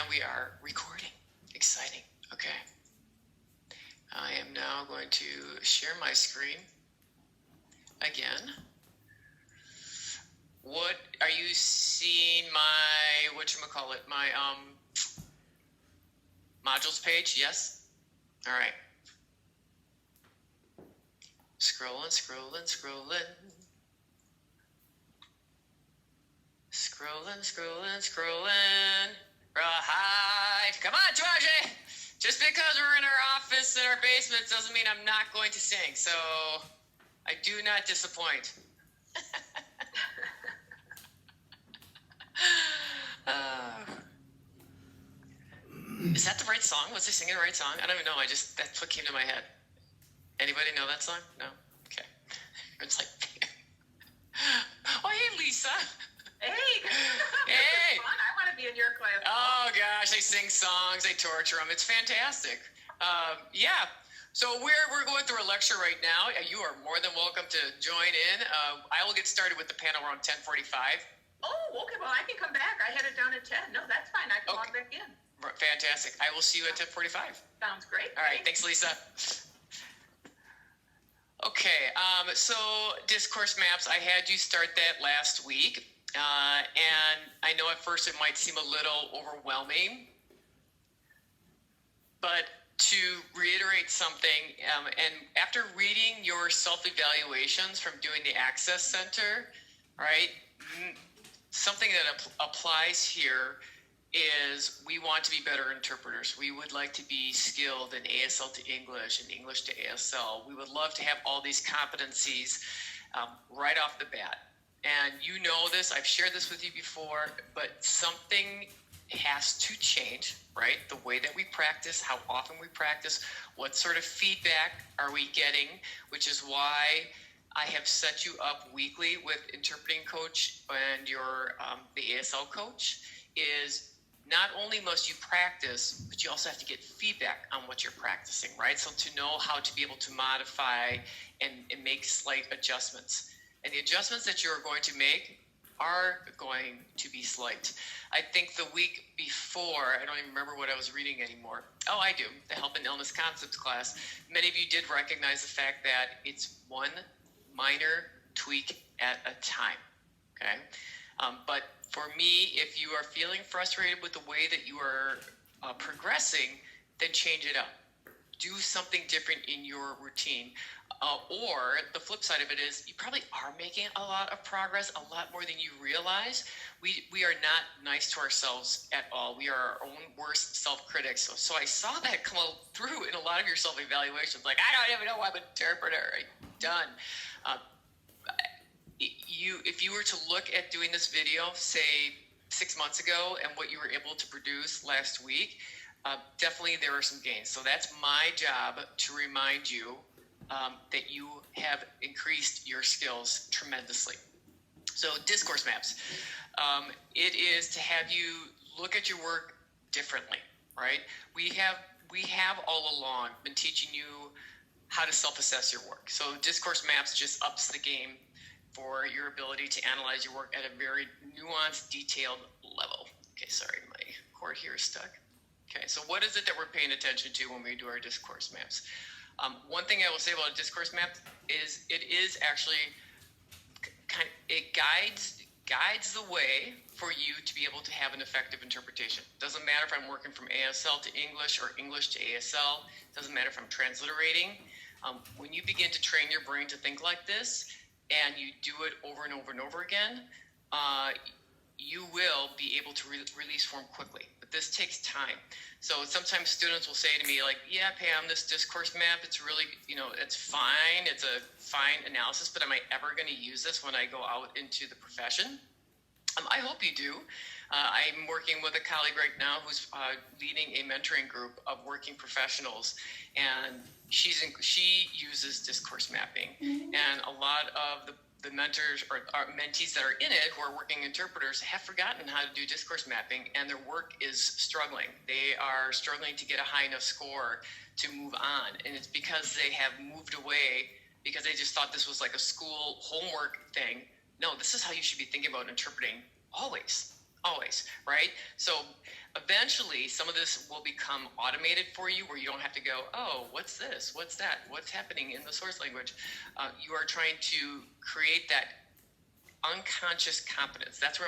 we are recording. Exciting. Okay. I am now going to share my screen again. What are you seeing? My my modules page? Yes. All right. Scrolling. Right. Come on, Georgie. Just because we're in our office in our basement doesn't mean I'm not going to sing. So I do not disappoint. Is that the right song? Was I singing the right song? I don't even know. That's what came to my head. Anybody know that song? No? Okay. It's like, oh, hey, Lisa. Hey. Hey. Fun. I want to be in your class. Oh, gosh. They sing songs. They torture them. It's fantastic. Yeah. So we're going through a lecture right now. You are more than welcome to join in. I will get started with the panel around 10:45. Oh, okay. Well, I can come back. I had it down at 10. No, that's fine. I can log back in. Fantastic. I will see you at 10:45. Sounds great. All right. Thanks, Lisa. Okay. So discourse maps, I had you start that last week. And I know at first it might seem a little overwhelming, but to reiterate something, and after reading your self-evaluations from doing the Access Center, right, something that applies here is we want to be better interpreters. We would like to be skilled in ASL to English and English to ASL. We would love to have all these competencies right off the bat. And you know this, I've shared this with you before, but something has to change, right? The way that we practice, how often we practice, what sort of feedback are we getting, which is why I have set you up weekly with interpreting coach and your the ASL coach. Is not only must you practice, but you also have to get feedback on what you're practicing, right? So to know how to be able to modify and make slight adjustments. And the adjustments that you're going to make are going to be slight. I think the week before, I don't even remember what I was reading anymore. Oh, I do, the Health and Illness Concepts class. Many of you did recognize the fact that it's one minor tweak at a time, okay? But for me, if you are feeling frustrated with the way that you are progressing, then change it up. Do something different in your routine. Or the flip side of it is you probably are making a lot of progress, a lot more than you realize. We are not nice to ourselves at all. We are our own worst self-critics. So I saw that come through in a lot of your self-evaluations. Like, I don't even know I'm an interpreter. Done. If you were to look at doing this video, say 6 months ago, and what you were able to produce last week, definitely there are some gains. So that's my job to remind you that you have increased your skills tremendously. So discourse maps, it is to have you look at your work differently, right? We have all along been teaching you how to self-assess your work. So discourse maps just ups the game for your ability to analyze your work at a very nuanced, detailed level. Okay, sorry, my cord here is stuck. Okay, so what is it that we're paying attention to when we do our discourse maps? One thing I will say about a discourse map is it is actually it guides the way for you to be able to have an effective interpretation. Doesn't matter if I'm working from ASL to English or English to ASL. Doesn't matter if I'm transliterating. When you begin to train your brain to think like this, and you do it over and over and over again, you will be able to release form quickly. But this takes time. So sometimes students will say to me, like, yeah, Pam, this discourse map, it's really, it's fine. It's a fine analysis, but am I ever going to use this when I go out into the profession? I hope you do. I'm working with a colleague right now who's leading a mentoring group of working professionals, and she uses discourse mapping. And a lot of the mentors or mentees that are in it who are working interpreters have forgotten how to do discourse mapping, and their work is struggling. They are struggling to get a high enough score to move on, and it's because they have moved away because they just thought this was like a school homework thing. No, this is how you should be thinking about interpreting always, Always, right? So eventually some of this will become automated for you where you don't have to go, oh, what's this? What's that? What's happening in the source language? You are trying to create that unconscious competence. That's where